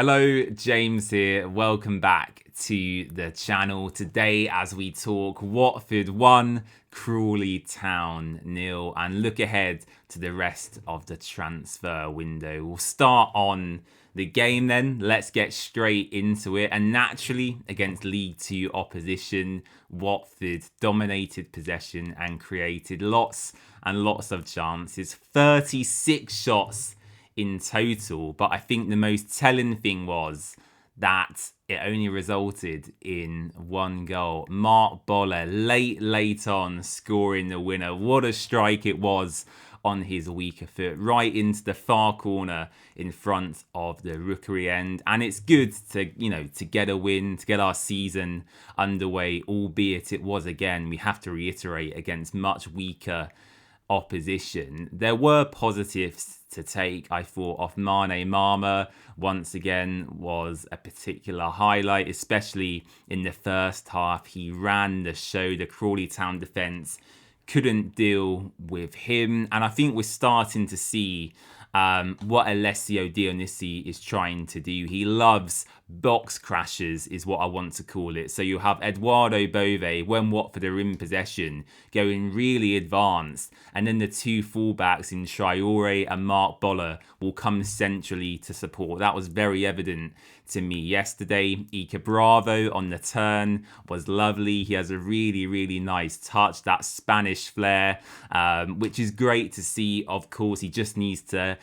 Hello, James here. Welcome back to the channel. Today, as we talk, Watford 1, Crawley Town 0, and look ahead to the rest of the transfer window. We'll start on the game then. Let's get straight into it. And naturally, against League 2 opposition, Watford dominated possession and created lots and lots of chances. 36 shots in total, but I think the most telling thing was that it only resulted in one goal. Mark Boller late on scoring the winner. What a strike it was on his weaker foot, right into the far corner in front of the rookery end. And it's good to get a win, to get our season underway, albeit it was, again, we have to reiterate, against much weaker opposition. There were positives to take, I thought, off Mane Marma. Once again was a particular highlight, especially in the first half. He ran the show. The Crawley Town defence couldn't deal with him, and I think we're starting to see what Alessio Dionisi is trying to do. He loves box crashes, is what I want to call it. So you have Eduardo Bove, when Watford are in possession, going really advanced, and then the two fullbacks in Traore and Mark Boller will come centrally to support. That was very evident to me yesterday. Ika Bravo on the turn was lovely. He has a really nice touch, that Spanish flair, which is great to see. Of course, he just needs to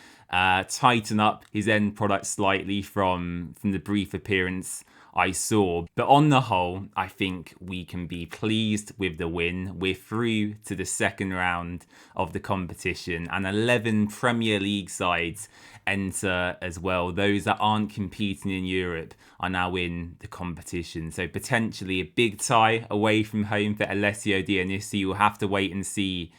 tighten up his end product slightly from the brief appearance I saw. But on the whole, I think we can be pleased with the win. We're through to the second round of the competition, and 11 Premier League sides enter as well. Those that aren't competing in Europe are now in the competition. So potentially a big tie away from home for Alessio Dionisi. We'll have to wait and see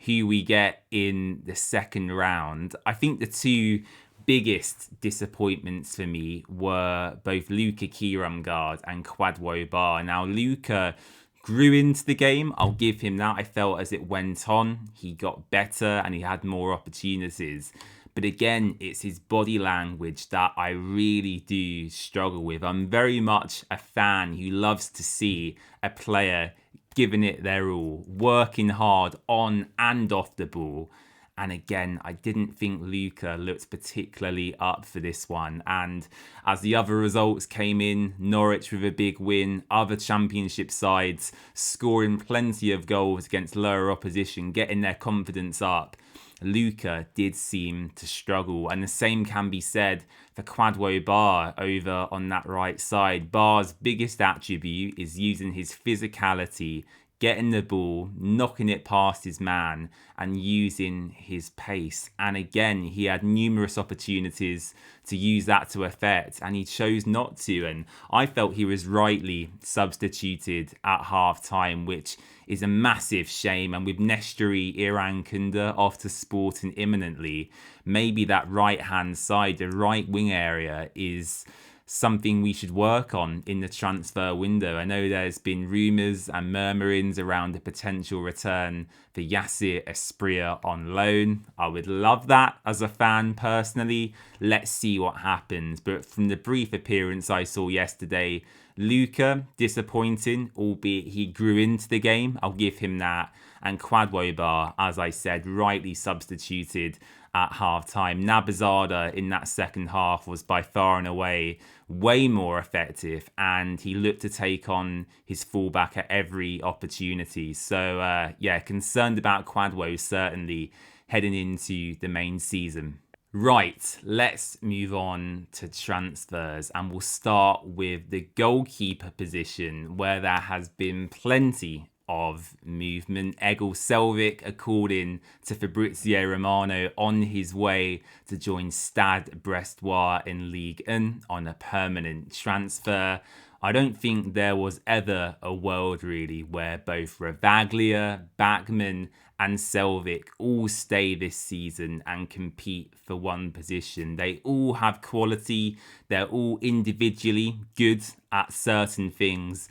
who we get in the second round. I think the two biggest disappointments for me were both Luca Kiramgard and Kwadwo Bar. Now, Luca grew into the game. I'll give him that. I felt as it went on, he got better and he had more opportunities. But again, it's his body language that I really do struggle with. I'm very much a fan who loves to see a player giving it their all, working hard on and off the ball. And again, I didn't think Luca looked particularly up for this one. And as the other results came in, Norwich with a big win, other championship sides scoring plenty of goals against lower opposition, getting their confidence up, Luca did seem to struggle. And the same can be said for Kwadwo Bar over on that right side. Bar's biggest attribute is using his physicality, getting the ball, knocking it past his man, and using his pace. And again, he had numerous opportunities to use that to effect, and he chose not to. And I felt he was rightly substituted at half-time, which is a massive shame. And with Nestory Irankunda off to Sporting imminently, maybe that right-hand side, the right wing area, is something we should work on in the transfer window. I know there's been rumours and murmurings around the potential return for Yassir Espria on loan. I would love that as a fan personally. Let's see what happens. But from the brief appearance I saw yesterday, Luca, disappointing, albeit he grew into the game. I'll give him that. And Kwadwo Bar, as I said, rightly substituted at half-time. Nabazada in that second half was by far and away way more effective, and he looked to take on his fullback at every opportunity. So, concerned about Kwadwo certainly heading into the main season. Right, let's move on to transfers, and we'll start with the goalkeeper position, where there has been plenty of movement. Egil Selvik, according to Fabrizio Romano, on his way to join Stade Brestois in Ligue 1 on a permanent transfer. I don't think there was ever a world really where both Ravaglia, Bachmann and Selvik all stay this season and compete for one position. They all have quality. They're all individually good at certain things.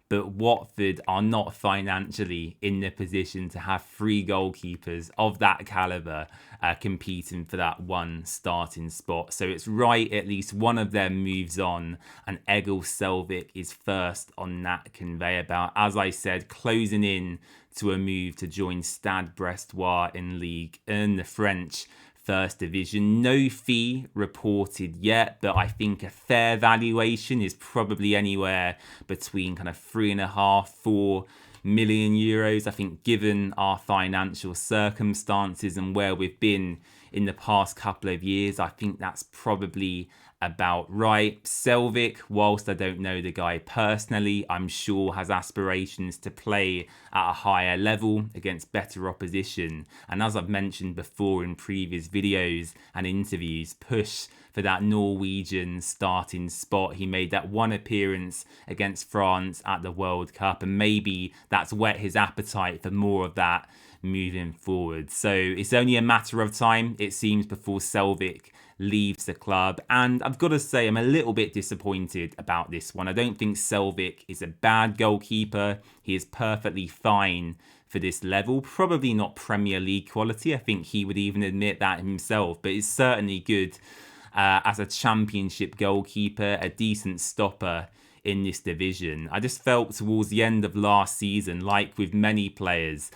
but Watford are not financially in the position to have 3 goalkeepers of that calibre competing for that one starting spot. So it's right at least one of them moves on, and Egil Selvik is first on that conveyor belt. As I said, closing in to a move to join Stade Brestois in Ligue 1, the French First Division. No fee reported yet, but I think a fair valuation is probably anywhere between kind of 3.5, 4 million euros. I think given our financial circumstances and where we've been in the past couple of years, I think that's probably about right. Selvik, whilst I don't know the guy personally, I'm sure has aspirations to play at a higher level against better opposition. And as I've mentioned before in previous videos and interviews, push for that Norwegian starting spot. He made that one appearance against France at the World Cup, and maybe that's whet his appetite for more of that moving forward. So it's only a matter of time, it seems, before Selvik leaves the club. And I've got to say, I'm a little bit disappointed about this one. I don't think Selvik is a bad goalkeeper. He is perfectly fine for this level. Probably not Premier League quality. I think he would even admit that himself. But it's certainly good as a Championship goalkeeper, a decent stopper in this division. I just felt towards the end of last season, like with many players,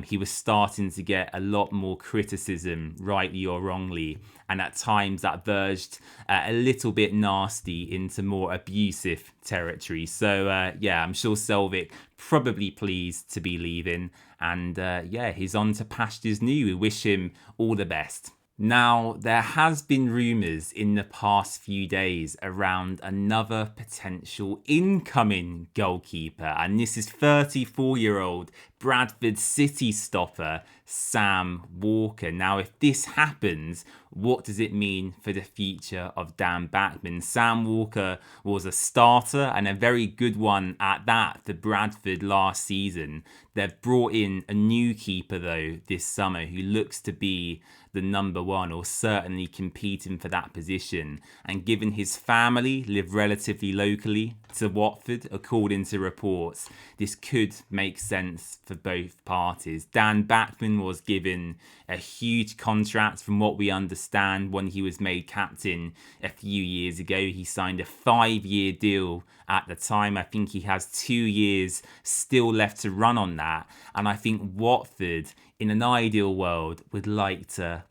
he was starting to get a lot more criticism, rightly or wrongly, and at times that verged a little bit nasty into more abusive territory. So yeah, I'm sure Selvik probably pleased to be leaving, and yeah, he's on to pastures new. We wish him all the best. Now, there has been rumours in the past few days around another potential incoming goalkeeper, and this is 34-year-old Bradford City stopper Sam Walker. Now, if this happens, what does it mean for the future of Dan Bachmann? Sam Walker was a starter, and a very good one at that, for Bradford last season. They've brought in a new keeper, though, this summer, who looks to be the number one, or certainly competing for that position. And given his family live relatively locally to Watford, according to reports, this could make sense for both parties. Dan Bachmann was given a huge contract, from what we understand, when he was made captain a few years ago. He signed a 5-year deal at the time. I think he has 2 years still left to run on that. And I think Watford, in an ideal world, would like to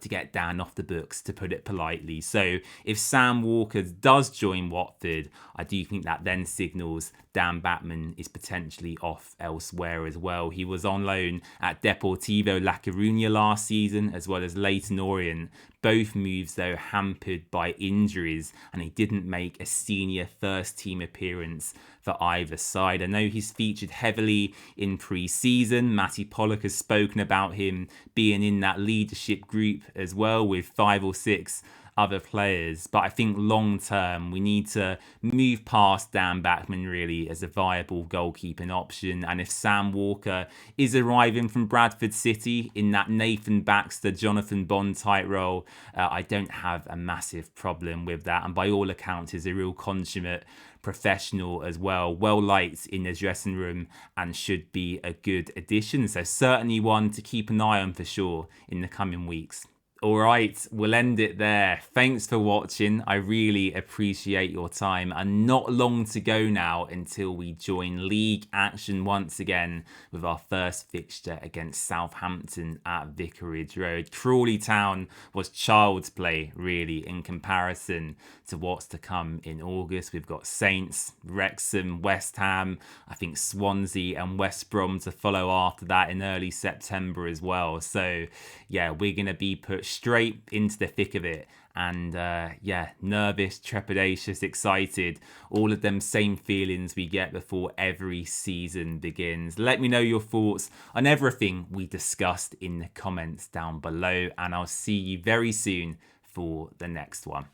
get Dan off the books, to put it politely. So if Sam Walker does join Watford, I do think that then signals Dan Bachmann is potentially off elsewhere as well. He was on loan at Deportivo La Coruña last season, as well as Leyton Orient. Both moves, though, hampered by injuries, and he didn't make a senior first-team appearance for either side. I know he's featured heavily in pre-season. Matty Pollock has spoken about him being in that leadership group as well, with 5 or 6 other players. But I think long term, we need to move past Dan Bachmann really as a viable goalkeeping option. And if Sam Walker is arriving from Bradford City in that Nathan Baxter, Jonathan Bond type role, I don't have a massive problem with that. And by all accounts, is a real consummate professional as well, well liked in the dressing room, and should be a good addition. So certainly one to keep an eye on for sure in the coming weeks. All right, we'll end it there. Thanks for watching. I really appreciate your time. And not long to go now until we join league action once again with our first fixture against Southampton at Vicarage Road. Crawley Town was child's play, really, in comparison to what's to come in August. We've got Saints, Wrexham, West Ham, I think Swansea and West Brom to follow after that in early September as well. So, yeah, we're going to be put straight into the thick of it, and yeah, nervous, trepidatious, excited, all of them same feelings we get before every season begins. Let me know your thoughts on everything we discussed in the comments down below, and I'll see you very soon for the next one.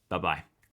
Bye bye.